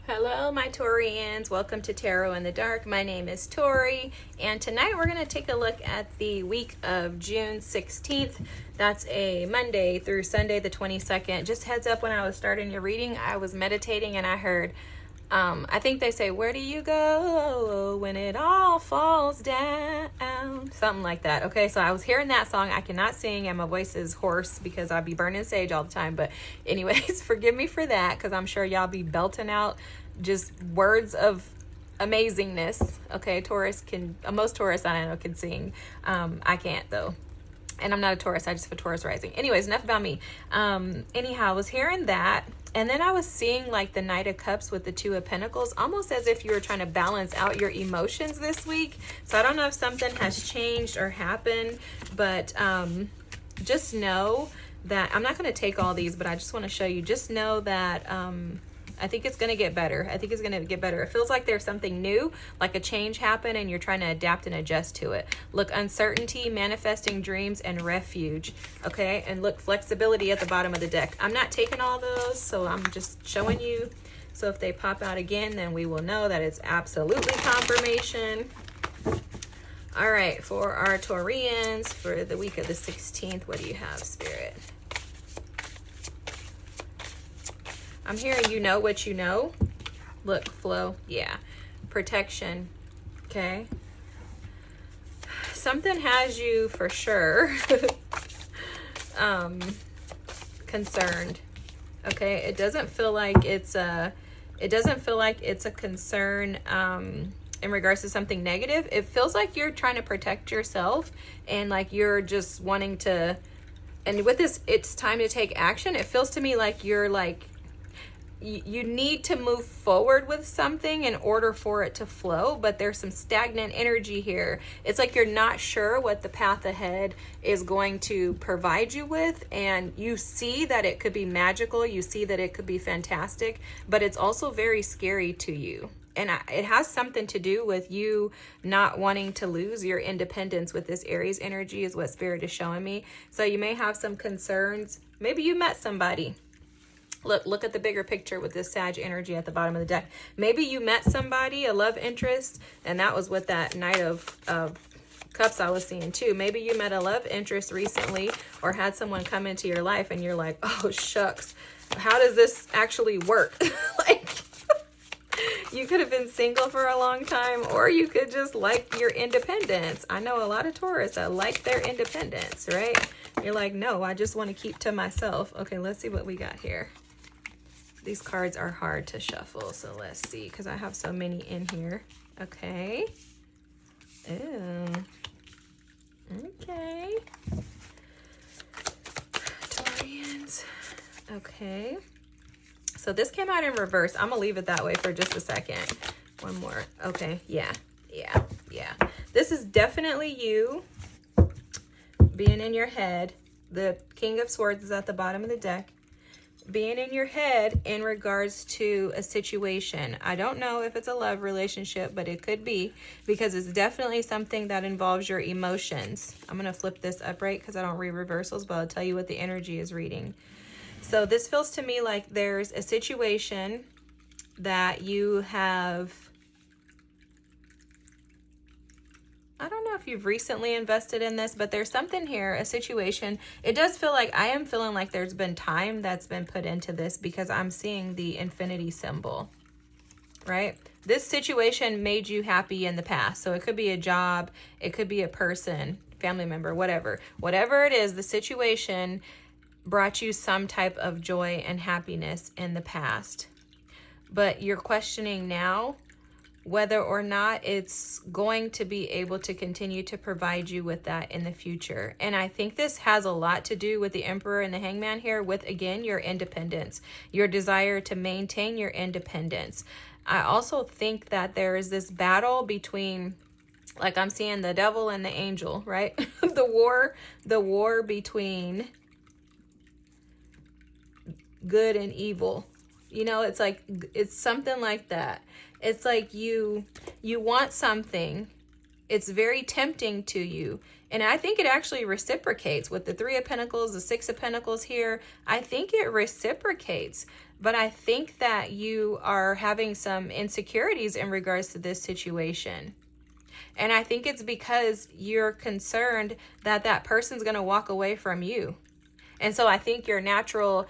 Hello, my Taurians. Welcome to Tarot in the Dark. My name is Tori, and tonight we're going to take a look at the week of June 16th. That's a Monday through Sunday, the 22nd. Just heads up, when I was starting your reading, I was meditating and I heard, I think they say, "Where do you go when it all falls down?" Something like that. Okay, so I was hearing that song. I cannot sing and my voice is hoarse because I'll be burning sage all the time. But anyways, forgive me for that because I'm sure y'all be belting out just words of amazingness. Okay, most Taurus I know can sing. I can't though. And I'm not a Taurus, I just have a Taurus rising. Anyways, enough about me. Anyhow, I was hearing that. And then I was seeing like the Knight of Cups with the Two of Pentacles, almost as if you were trying to balance out your emotions this week. So I don't know if something has changed or happened, but just know that I'm not going to take all these, but I just want to show you. Just know that I think it's going to get better. I think it's going to get better. It feels like there's something new, like a change happened and you're trying to adapt and adjust to it. Look, uncertainty, manifesting dreams, and refuge. Okay, and look, flexibility at the bottom of the deck. I'm not taking all those, so I'm just showing you. So if they pop out again, then we will know that it's absolutely confirmation. All right, for our Taurians for the week of the 16th, what do you have, Spirit? I'm hearing you know what you know. Look, flow. Yeah. Protection. Okay. Something has you for sure concerned. Okay. It doesn't feel like it's a concern in regards to something negative. It feels like you're trying to protect yourself and like you're just wanting to, and with this, it's time to take action. It feels to me like you're like, you need to move forward with something in order for it to flow, but there's some stagnant energy here. It's like you're not sure what the path ahead is going to provide you with, and you see that it could be magical, you see that it could be fantastic, but it's also very scary to you. And it has something to do with you not wanting to lose your independence with this Aries energy is what Spirit is showing me. So you may have some concerns. Maybe you met somebody. Look at the bigger picture with this Sag energy at the bottom of the deck. Maybe you met somebody, a love interest, and that was what that Knight of Cups I was seeing too. Maybe you met a love interest recently or had someone come into your life and you're like, oh, shucks, how does this actually work? Like, you could have been single for a long time, or you could just like your independence. I know a lot of Taurus that like their independence, right? You're like, no, I just want to keep to myself. Okay, let's see what we got here. These cards are hard to shuffle, so let's see, because I have so many in here. Okay. Ooh. Okay. Taurians. Okay. So this came out in reverse. I'm going to leave it that way for just a second. One more. Okay. Yeah. This is definitely you being in your head. The King of Swords is at the bottom of the deck. Being in your head in regards to a situation. I don't know if it's a love relationship, but it could be, because it's definitely something that involves your emotions. I'm going to flip this upright because I don't read reversals, but I'll tell you what the energy is reading. So this feels to me like there's a situation that you have, I don't know if you've recently invested in this, but there's something here, a situation. It does feel like, I am feeling like there's been time that's been put into this because I'm seeing the infinity symbol, right? This situation made you happy in the past. So it could be a job, it could be a person, family member, whatever. Whatever it is, the situation brought you some type of joy and happiness in the past. But you're questioning now whether or not it's going to be able to continue to provide you with that in the future. And I think this has a lot to do with the Emperor and the Hangman here with, again, your independence, your desire to maintain your independence. I also think that there is this battle between, like I'm seeing the devil and the angel, right? the war between good and evil. You know, it's like, it's something like that. It's like you want something. It's very tempting to you. And I think it actually reciprocates with the Three of Pentacles, the Six of Pentacles here. I think it reciprocates. but I think that you are having some insecurities in regards to this situation. And I think it's because you're concerned that that person's going to walk away from you. And so I think your natural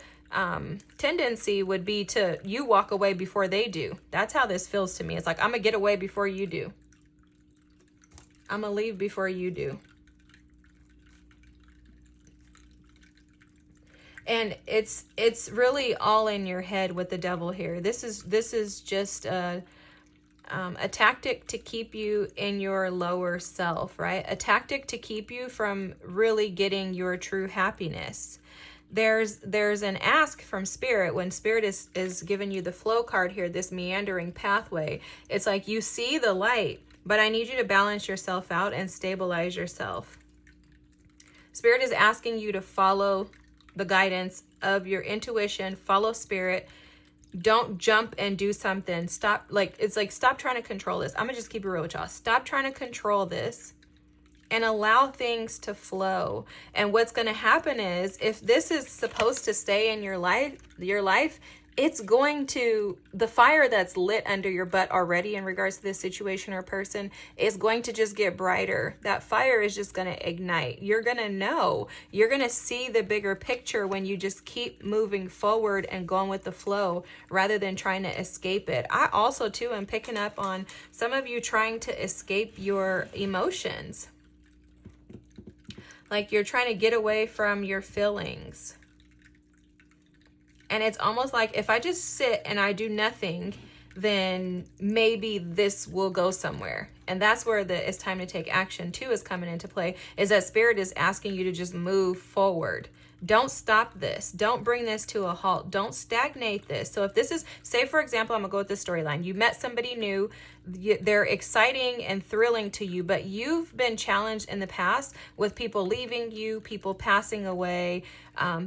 tendency would be to you walk away before they do. That's how this feels to me. It's like, I'm going to get away before you do. I'm going to leave before you do. And it's really all in your head with the devil here. This is just a tactic to keep you in your lower self, right? A tactic to keep you from really getting your true happiness. There's an ask from Spirit when Spirit is giving you the flow card here, this meandering pathway. It's like, you see the light, but I need you to balance yourself out and stabilize yourself. Spirit is asking you to follow the guidance of your intuition, follow Spirit. Don't jump and do something. Stop, stop trying to control this. I'm gonna just keep it real with y'all. Stop trying to control this and allow things to flow. And what's gonna happen is, if this is supposed to stay in your life, it's going to, the fire that's lit under your butt already in regards to this situation or person is going to just get brighter. That fire is just going to ignite. You're going to know. You're going to see the bigger picture when you just keep moving forward and going with the flow rather than trying to escape it. I also, too, am picking up on some of you trying to escape your emotions. Like you're trying to get away from your feelings. And it's almost like, if I just sit and I do nothing, then maybe this will go somewhere. And that's where it's time to take action too is coming into play, is that Spirit is asking you to just move forward. Don't stop this. Don't bring this to a halt. Don't stagnate this. So if this is, say for example, I'm gonna go with this storyline. You met somebody new, they're exciting and thrilling to you, but you've been challenged in the past with people leaving you, people passing away,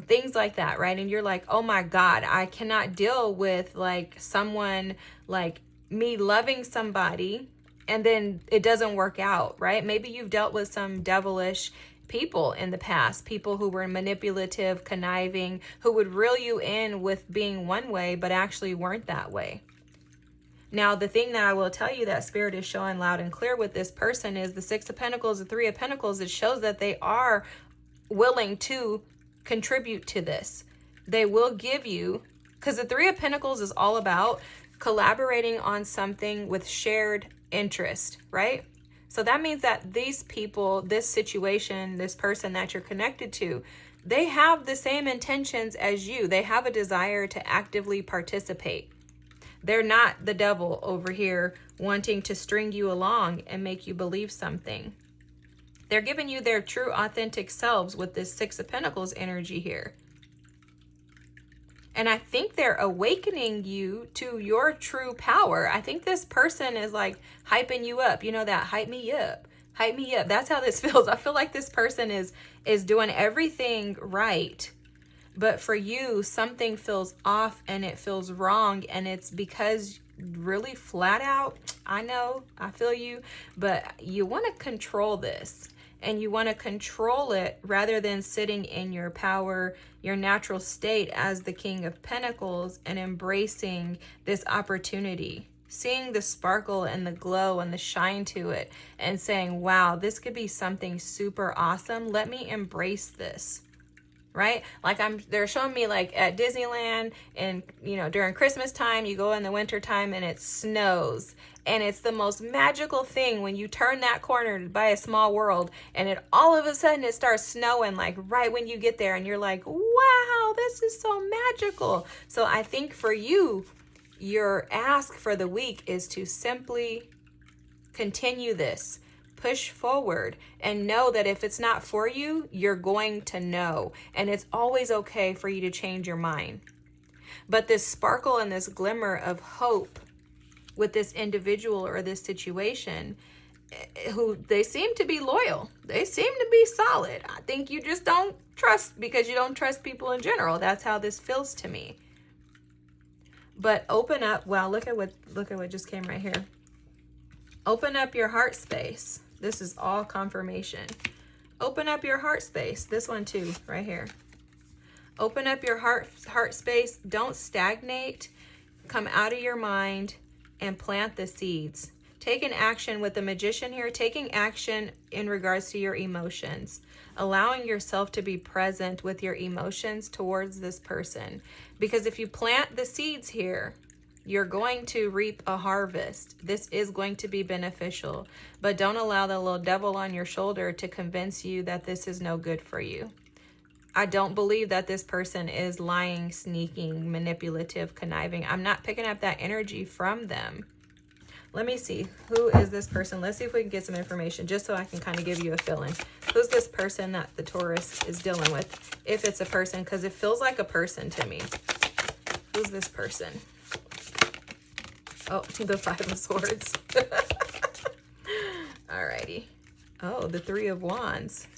things like that, right? And you're like, oh my God, I cannot deal with like someone like me loving somebody and then it doesn't work out, right? Maybe you've dealt with some devilish people in the past, people who were manipulative, conniving, who would reel you in with being one way, but actually weren't that way. Now, the thing that I will tell you that Spirit is showing loud and clear with this person is the Six of Pentacles, the Three of Pentacles. It shows that they are willing to contribute to this. They will give you, because the Three of Pentacles is all about collaborating on something with shared interest, right? So that means that these people, this situation, this person that you're connected to, they have the same intentions as you. They have a desire to actively participate. They're not the devil over here wanting to string you along and make you believe something. They're giving you their true authentic selves with this Six of Pentacles energy here. And I think they're awakening you to your true power. I think this person is like hyping you up. You know that hype me up, hype me up. That's how this feels. I feel like this person is doing everything right. But for you, something feels off and it feels wrong. And it's because really flat out, I know, I feel you, but you want to control this. And you want to control it rather than sitting in your power, your natural state as the King of Pentacles and embracing this opportunity, seeing the sparkle and the glow and the shine to it and saying, wow, this could be something super awesome. Let me embrace this. Right? Like they're showing me like at Disneyland and, you know, during Christmas time, you go in the winter time and it snows. And it's the most magical thing when you turn that corner to buy a small world and it all of a sudden it starts snowing like right when you get there and you're like, wow, this is so magical. So I think for you, your ask for the week is to simply continue this. Push forward and know that if it's not for you, you're going to know. And it's always okay for you to change your mind. But this sparkle and this glimmer of hope with this individual or this situation, who they seem to be loyal. They seem to be solid. I think you just don't trust because you don't trust people in general. That's how this feels to me. But open up. Wow, look at what just came right here. Open up your heart space. This is all confirmation. Open up your heart space. This one too, right here. Open up your heart space. Don't stagnate. Come out of your mind and plant the seeds. Taking action with the Magician here, taking action in regards to your emotions, allowing yourself to be present with your emotions towards this person. Because if you plant the seeds here, you're going to reap a harvest. This is going to be beneficial, but don't allow the little devil on your shoulder to convince you that this is no good for you. I don't believe that this person is lying, sneaking, manipulative, conniving. I'm not picking up that energy from them. Let me see. Who is this person? Let's see if we can get some information just so I can kind of give you a feeling. Who's this person that the Taurus is dealing with? If it's a person, because it feels like a person to me. Who's this person? Oh, the Five of Swords. Alrighty. Oh, the Three of Wands.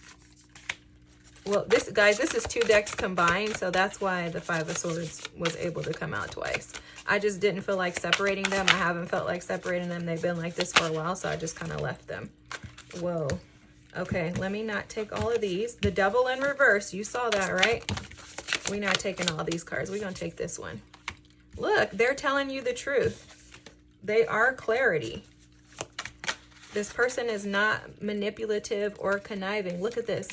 Well, this is 2 decks combined, so that's why the Five of Swords was able to come out twice. I just didn't feel like separating them. I haven't felt like separating them. They've been like this for a while, so I just kind of left them. Whoa. Okay, let me not take all of these. The Devil in reverse. You saw that, right? We're not taking all these cards. We're going to take this one. Look, they're telling you the truth. They are clarity. This person is not manipulative or conniving. Look at this.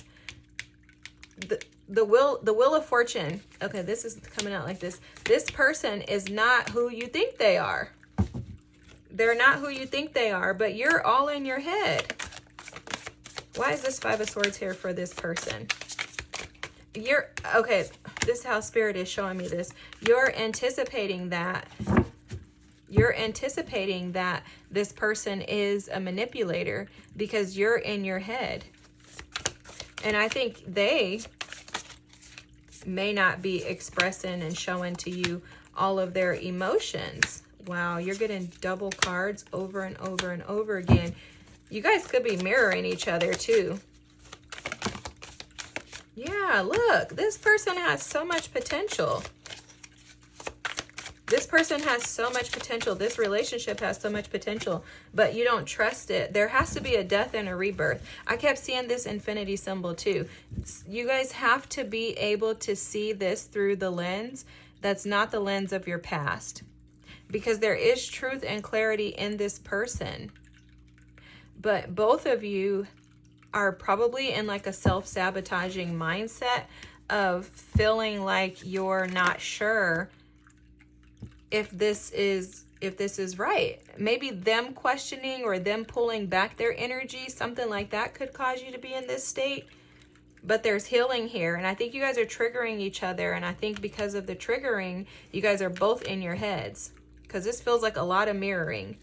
The wheel of fortune. Okay, this is coming out like this. This person is not who you think they are. They're not who you think they are, but you're all in your head. Why is this Five of Swords here for this person? Okay, this is how Spirit is showing me this. You're anticipating that. You're anticipating that this person is a manipulator because you're in your head. And I think they may not be expressing and showing to you all of their emotions. Wow, you're getting double cards over and over and over again. You guys could be mirroring each other too. Yeah, look, this person has so much potential. This person has so much potential. This relationship has so much potential, but you don't trust it. There has to be a death and a rebirth. I kept seeing this infinity symbol too. You guys have to be able to see this through the lens that's not the lens of your past, because there is truth and clarity in this person. But both of you are probably in like a self-sabotaging mindset of feeling like you're not sure if this is right. Maybe them questioning or them pulling back their energy, something like that could cause you to be in this state. But there's healing here, and I think you guys are triggering each other, and I think because of the triggering, you guys are both in your heads, because this feels like a lot of mirroring.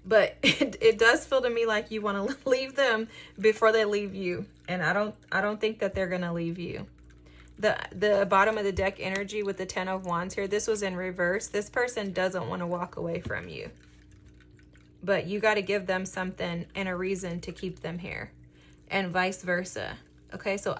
But it does feel to me like you want to leave them before they leave you, and I don't think that they're gonna leave you. The bottom of the deck energy with the Ten of Wands here, this was in reverse. This person doesn't want to walk away from you, but you got to give them something and a reason to keep them here, and vice versa. Okay, so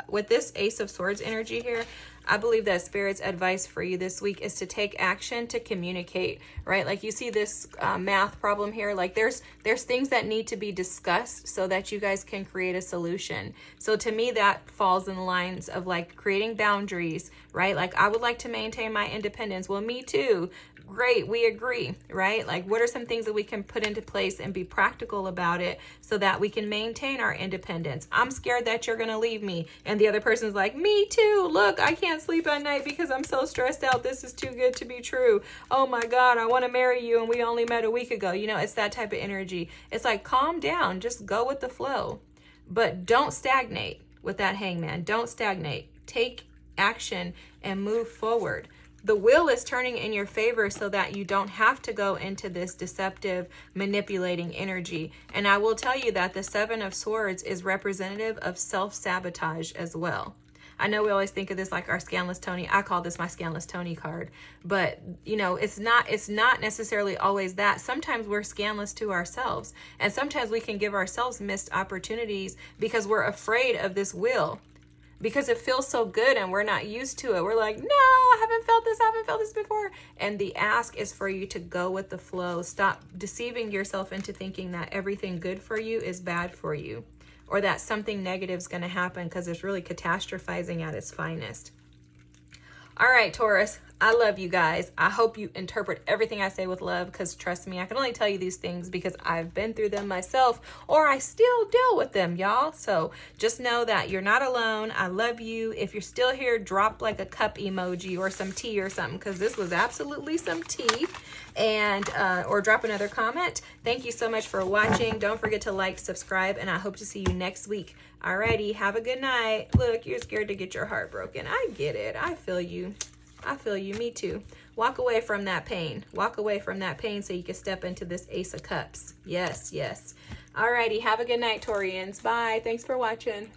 with this Ace of Swords energy here, I believe that Spirit's advice for you this week is to take action to communicate, right? Like you see this math problem here, like there's things that need to be discussed so that you guys can create a solution. So to me, that falls in the lines of like creating boundaries, right? Like I would like to maintain my independence. Well, me too. Great, we agree, right? Like what are some things that we can put into place and be practical about it so that we can maintain our independence? I'm scared that you're gonna leave me, and the other person's like, me too. Look, I can't sleep at night because I'm so stressed out. This is too good to be true. Oh my God, I want to marry you and we only met a week ago. You know, it's that type of energy. It's like, calm down, just go with the flow, but don't stagnate with that Hangman. Don't stagnate. Take action and move forward. The wheel is turning in your favor so that you don't have to go into this deceptive, manipulating energy. And I will tell you that the Seven of Swords is representative of self-sabotage as well. I know we always think of this like our Scandalous Tony. I call this my Scandalous Tony card. But, you know, it's not necessarily always that. Sometimes we're scandalous to ourselves. And sometimes we can give ourselves missed opportunities because we're afraid of this wheel. Because it feels so good and we're not used to it. We're like, no, I haven't felt this before. And the ask is for you to go with the flow. Stop deceiving yourself into thinking that everything good for you is bad for you. or that something negative is going to happen, because it's really catastrophizing at its finest. All right, Taurus, I love you guys. I hope you interpret everything I say with love, because trust me, I can only tell you these things because I've been through them myself, or I still deal with them, y'all. So just know that you're not alone. I love you. If you're still here, drop like a cup emoji or some tea or something, because this was absolutely some tea. And or drop another comment. Thank you so much for watching. Don't forget to like, subscribe, and I hope to see you next week. Alrighty, have a good night. Look, you're scared to get your heart broken. I get it. I feel you. I feel you. Me too. Walk away from that pain. Walk away from that pain so you can step into this Ace of Cups. Yes, yes. Alrighty, have a good night, Taurians. Bye. Thanks for watching.